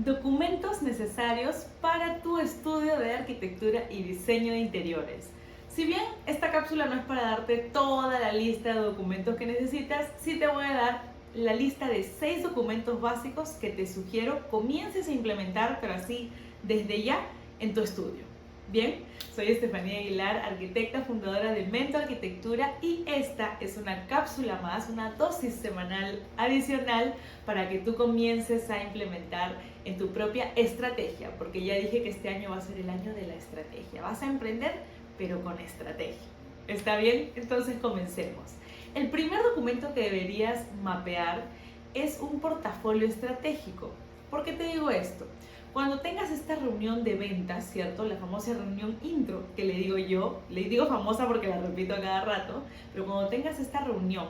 Documentos necesarios para tu estudio de arquitectura y diseño de interiores. Si bien esta cápsula no es para darte toda la lista de documentos que necesitas, sí te voy a dar la lista de 6 documentos básicos que te sugiero comiences a implementar, pero así desde ya en tu estudio. Bien, soy Estefanía Aguilar, arquitecta fundadora de Mento Arquitectura, y esta es una cápsula más, una dosis semanal adicional para que tú comiences a implementar en tu propia estrategia, porque ya dije que este año va a ser el año de la estrategia. Vas a emprender, pero con estrategia. ¿Está bien? Entonces comencemos. El primer documento que deberías mapear es un portafolio estratégico. ¿Por qué te digo esto? Cuando tengas esta reunión de ventas, ¿cierto? La famosa reunión intro, que le digo yo, le digo famosa porque la repito a cada rato, pero cuando tengas esta reunión,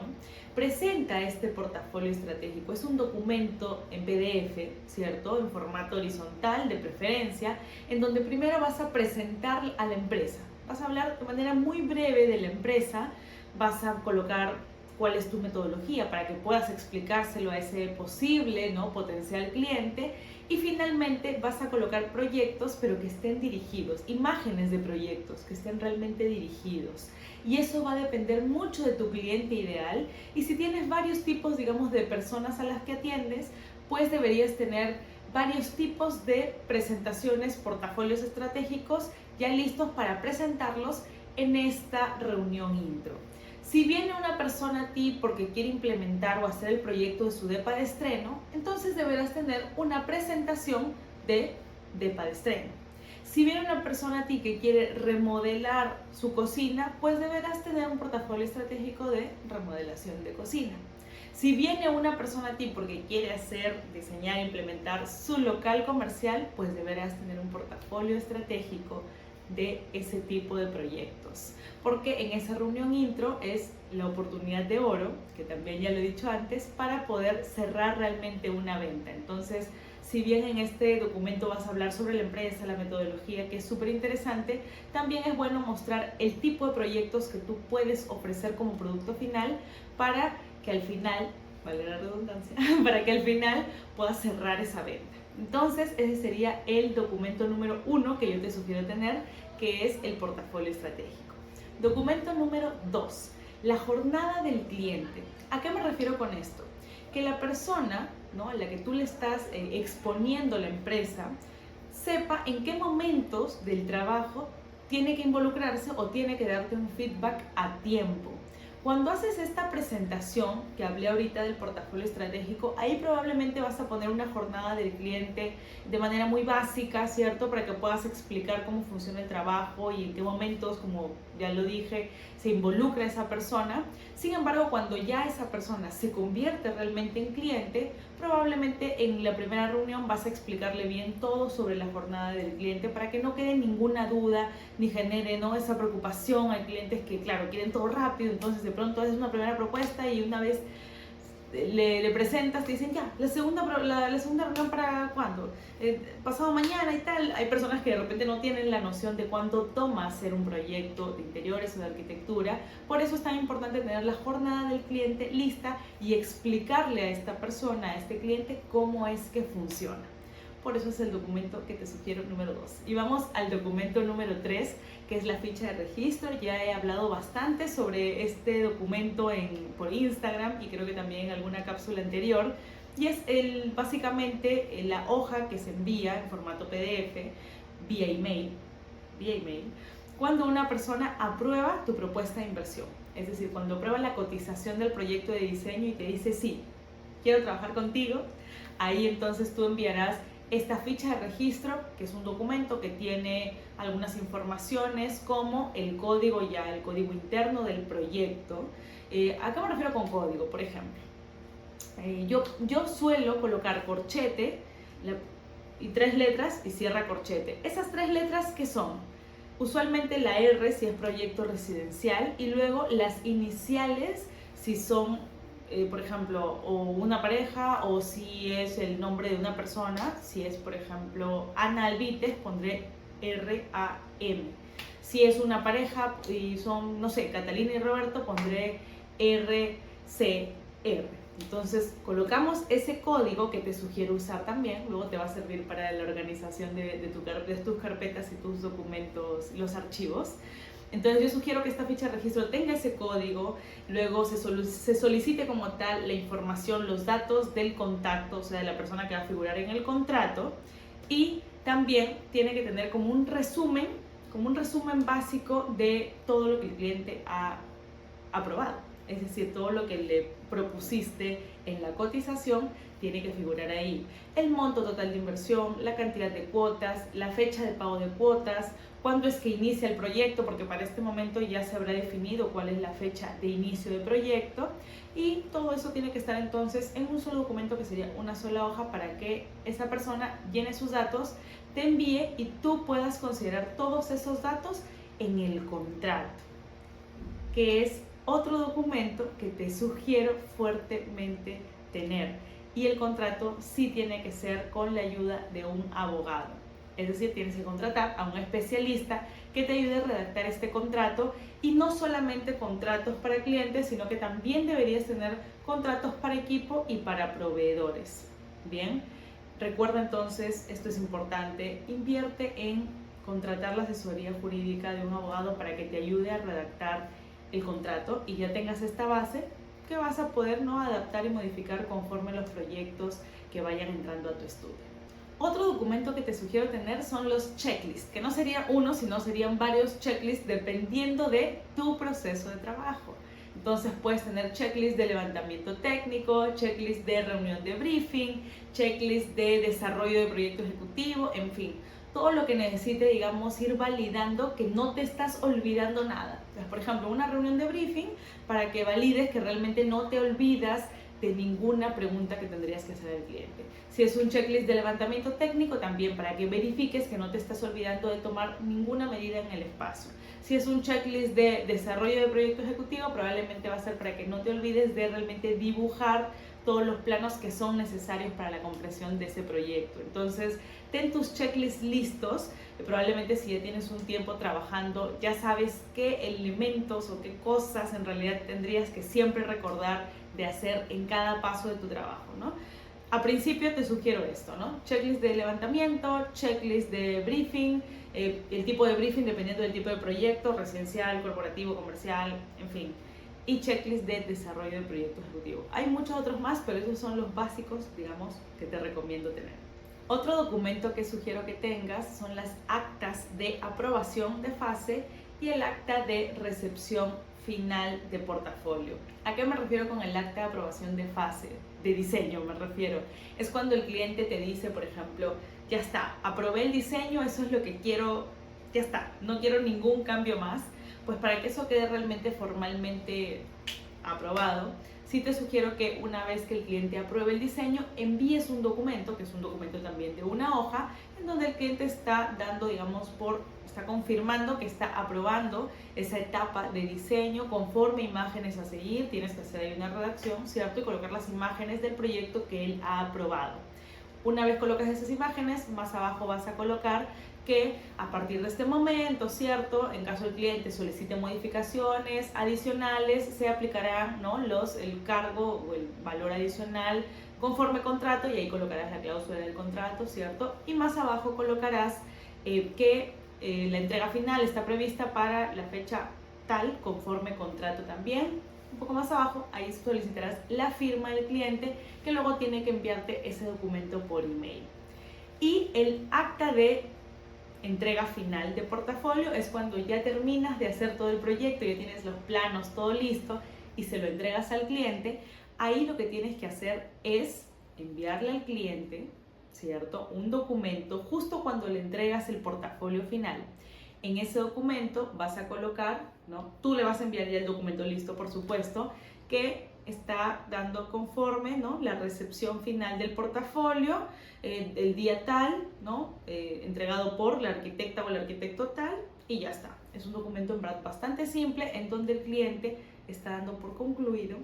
presenta este portafolio estratégico. Es un documento en PDF, ¿cierto? En formato horizontal, de preferencia, en donde primero vas a presentar a la empresa. Vas a hablar de manera muy breve de la empresa, vas a colocar cuál es tu metodología para que puedas explicárselo a ese posible, ¿no?, potencial cliente, y finalmente vas a colocar proyectos pero que estén dirigidos, imágenes de proyectos que estén realmente dirigidos, y eso va a depender mucho de tu cliente ideal. Y si tienes varios tipos, digamos, de personas a las que atiendes, pues deberías tener varios tipos de presentaciones, portafolios estratégicos ya listos para presentarlos en esta reunión intro. Si viene una persona a ti porque quiere implementar o hacer el proyecto de su depa de estreno, entonces deberás tener una presentación de depa de estreno. Si viene una persona a ti que quiere remodelar su cocina, pues deberás tener un portafolio estratégico de remodelación de cocina. Si viene una persona a ti porque quiere diseñar e implementar su local comercial, pues deberás tener un portafolio estratégico de ese tipo de proyectos, porque en esa reunión intro es la oportunidad de oro, que también ya lo he dicho antes, para poder cerrar realmente una venta. Entonces, si bien en este documento vas a hablar sobre la empresa, la metodología, que es súper interesante, también es bueno mostrar el tipo de proyectos que tú puedes ofrecer como producto final para que al final, vale la redundancia, para que al final puedas cerrar esa venta. Entonces, ese sería el documento número 1 que yo te sugiero tener, que es el portafolio estratégico. Documento número 2, la jornada del cliente. ¿A qué me refiero con esto? Que la persona, ¿no?, a la que tú le estás exponiendo la empresa, sepa en qué momentos del trabajo tiene que involucrarse o tiene que darte un feedback a tiempo. Cuando haces esta presentación que hablé ahorita del portafolio estratégico, ahí probablemente vas a poner una jornada del cliente de manera muy básica, ¿cierto? Para que puedas explicar cómo funciona el trabajo y en qué momentos, como ya lo dije, se involucra esa persona. Sin embargo, cuando ya esa persona se convierte realmente en cliente, probablemente en la primera reunión vas a explicarle bien todo sobre la jornada del cliente para que no quede ninguna duda ni genere, ¿no?, esa preocupación. Hay clientes que, claro, quieren todo rápido, entonces de pronto haces una primera propuesta y una vez le presentas, te dicen ya, la segunda reunión para cuándo, pasado mañana y tal. Hay personas que de repente no tienen la noción de cuánto toma hacer un proyecto de interiores o de arquitectura. Por eso es tan importante tener la jornada del cliente lista y explicarle a esta persona, a este cliente, cómo es que funciona. Por eso es el documento que te sugiero número 2. Y vamos al documento número 3, que es la ficha de registro. Ya he hablado bastante sobre este documento por Instagram y creo que también en alguna cápsula anterior. Y es básicamente la hoja que se envía en formato PDF vía email, cuando una persona aprueba tu propuesta de inversión. Es decir, cuando aprueba la cotización del proyecto de diseño y te dice sí, quiero trabajar contigo, ahí entonces tú enviarás esta ficha de registro, que es un documento que tiene algunas informaciones como el código interno del proyecto. ¿A qué me refiero con código? Por ejemplo, yo suelo colocar corchete y 3 letras y cierra corchete. Esas 3 letras, ¿qué son? Usualmente la R si es proyecto residencial, y luego las iniciales si son por ejemplo, o una pareja, o si es el nombre de una persona. Si es, por ejemplo, Ana Alvites, pondré RAM. Si es una pareja y son, no sé, Catalina y Roberto, pondré RCR. Entonces colocamos ese código que te sugiero usar también, luego te va a servir para la organización de tus carpetas y tus documentos, los archivos. Entonces yo sugiero que esta ficha de registro tenga ese código, luego se solicite como tal la información, los datos del contacto, o sea, de la persona que va a figurar en el contrato, y también tiene que tener como un resumen básico de todo lo que el cliente ha aprobado. Es decir, todo lo que le propusiste en la cotización tiene que figurar ahí. El monto total de inversión, la cantidad de cuotas, la fecha de pago de cuotas, cuándo es que inicia el proyecto, porque para este momento ya se habrá definido cuál es la fecha de inicio de proyecto, y todo eso tiene que estar entonces en un solo documento, que sería una sola hoja, para que esa persona llene sus datos, te envíe y tú puedas considerar todos esos datos en el contrato, que es otro documento que te sugiero fuertemente tener. Y el contrato sí tiene que ser con la ayuda de un abogado. Es decir, tienes que contratar a un especialista que te ayude a redactar este contrato, y no solamente contratos para clientes, sino que también deberías tener contratos para equipo y para proveedores. Bien, recuerda entonces, esto es importante, invierte en contratar la asesoría jurídica de un abogado para que te ayude a redactar el contrato, y ya tengas esta base que vas a poder, ¿no?, adaptar y modificar conforme los proyectos que vayan entrando a tu estudio. Otro documento que te sugiero tener son los checklists, que no sería uno, sino serían varios checklists dependiendo de tu proceso de trabajo. Entonces puedes tener checklist de levantamiento técnico, checklist de reunión de briefing, checklist de desarrollo de proyecto ejecutivo, en fin, todo lo que necesite, digamos, ir validando que no te estás olvidando nada. Entonces, por ejemplo, una reunión de briefing para que valides que realmente no te olvidas de ninguna pregunta que tendrías que hacer al cliente. Si es un checklist de levantamiento técnico, también para que verifiques que no te estás olvidando de tomar ninguna medida en el espacio. Si es un checklist de desarrollo de proyecto ejecutivo, probablemente va a ser para que no te olvides de realmente dibujar todos los planos que son necesarios para la comprensión de ese proyecto. Entonces, ten tus checklists listos. Probablemente si ya tienes un tiempo trabajando, ya sabes qué elementos o qué cosas en realidad tendrías que siempre recordar de hacer en cada paso de tu trabajo, ¿no? A principio te sugiero esto, ¿no? Checklist de levantamiento, checklist de briefing, el tipo de briefing dependiendo del tipo de proyecto, residencial, corporativo, comercial, en fin, y checklist de desarrollo de proyecto ejecutivo. Hay muchos otros más, pero esos son los básicos, digamos, que te recomiendo tener. Otro documento que sugiero que tengas son las actas de aprobación de fase y el acta de recepción final de portafolio. ¿A qué me refiero con el acta de aprobación de fase? De diseño me refiero. Es cuando el cliente te dice, por ejemplo, ya está, aprobé el diseño, eso es lo que quiero, ya está, no quiero ningún cambio más. Pues para que eso quede realmente formalmente aprobado, sí te sugiero que una vez que el cliente apruebe el diseño, envíes un documento, que es un documento también de una hoja, en donde el cliente está dando, digamos, está confirmando que está aprobando esa etapa de diseño conforme imágenes a seguir. Tienes que hacer ahí una redacción, ¿cierto? Y colocar las imágenes del proyecto que él ha aprobado. Una vez colocas esas imágenes, más abajo vas a colocar que a partir de este momento, ¿cierto?, en caso el cliente solicite modificaciones adicionales, se aplicarán, ¿no?, el cargo o el valor adicional conforme contrato, y ahí colocarás la cláusula del contrato, ¿cierto? Y más abajo colocarás que la entrega final está prevista para la fecha tal, conforme contrato también. Un poco más abajo, ahí solicitarás la firma del cliente, que luego tiene que enviarte ese documento por email. Y el acta de entrega final de portafolio es cuando ya terminas de hacer todo el proyecto, ya tienes los planos, todo listo, y se lo entregas al cliente. Ahí lo que tienes que hacer es enviarle al cliente, ¿cierto?, un documento justo cuando le entregas el portafolio final. En ese documento vas a colocar, ¿no?, tú le vas a enviar ya el documento listo, por supuesto, que está dando conforme, ¿no?, la recepción final del portafolio, el día tal, ¿no?, entregado por la arquitecta o el arquitecto tal, y ya está. Es un documento en verdad bastante simple, en donde el cliente está dando por concluido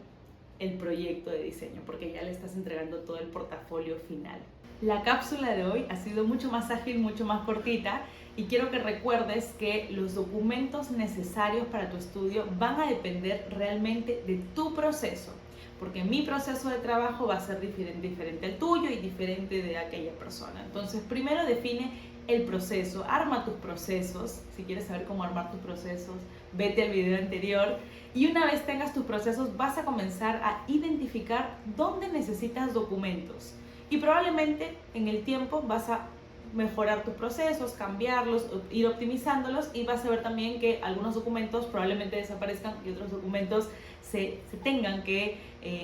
el proyecto de diseño, porque ya le estás entregando todo el portafolio final. La cápsula de hoy ha sido mucho más ágil, mucho más cortita, y quiero que recuerdes que los documentos necesarios para tu estudio van a depender realmente de tu proceso. porque mi proceso de trabajo va a ser diferente al tuyo y diferente de aquella persona. Entonces, primero define el proceso, arma tus procesos. Si quieres saber cómo armar tus procesos, vete al video anterior. Y una vez tengas tus procesos, vas a comenzar a identificar dónde necesitas documentos. Y probablemente en el tiempo vas a mejorar tus procesos, cambiarlos, ir optimizándolos, y vas a ver también que algunos documentos probablemente desaparezcan y otros documentos se tengan que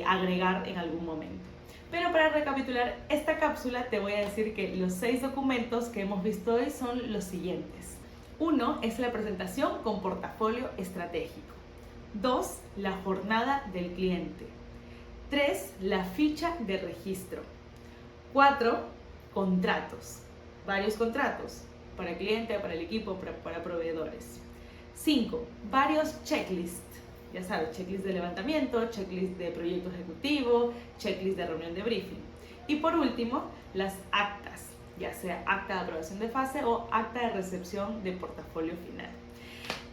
agregar en algún momento. Pero para recapitular esta cápsula te voy a decir que los 6 documentos que hemos visto hoy son los siguientes. 1 es la presentación con portafolio estratégico. 2, la jornada del cliente. 3, la ficha de registro. 4, contratos. Varios contratos para el cliente, para el equipo, para proveedores. 5, varios checklists. Ya sabes, checklist de levantamiento, checklist de proyecto ejecutivo, checklist de reunión de briefing. Y por último, las actas, ya sea acta de aprobación de fase o acta de recepción de portafolio final.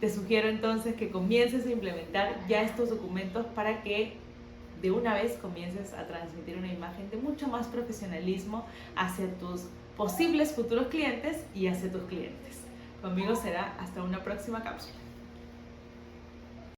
Te sugiero entonces que comiences a implementar ya estos documentos para que de una vez comiences a transmitir una imagen de mucho más profesionalismo hacia tus posibles futuros clientes y hacia tus clientes. Conmigo será hasta una próxima cápsula.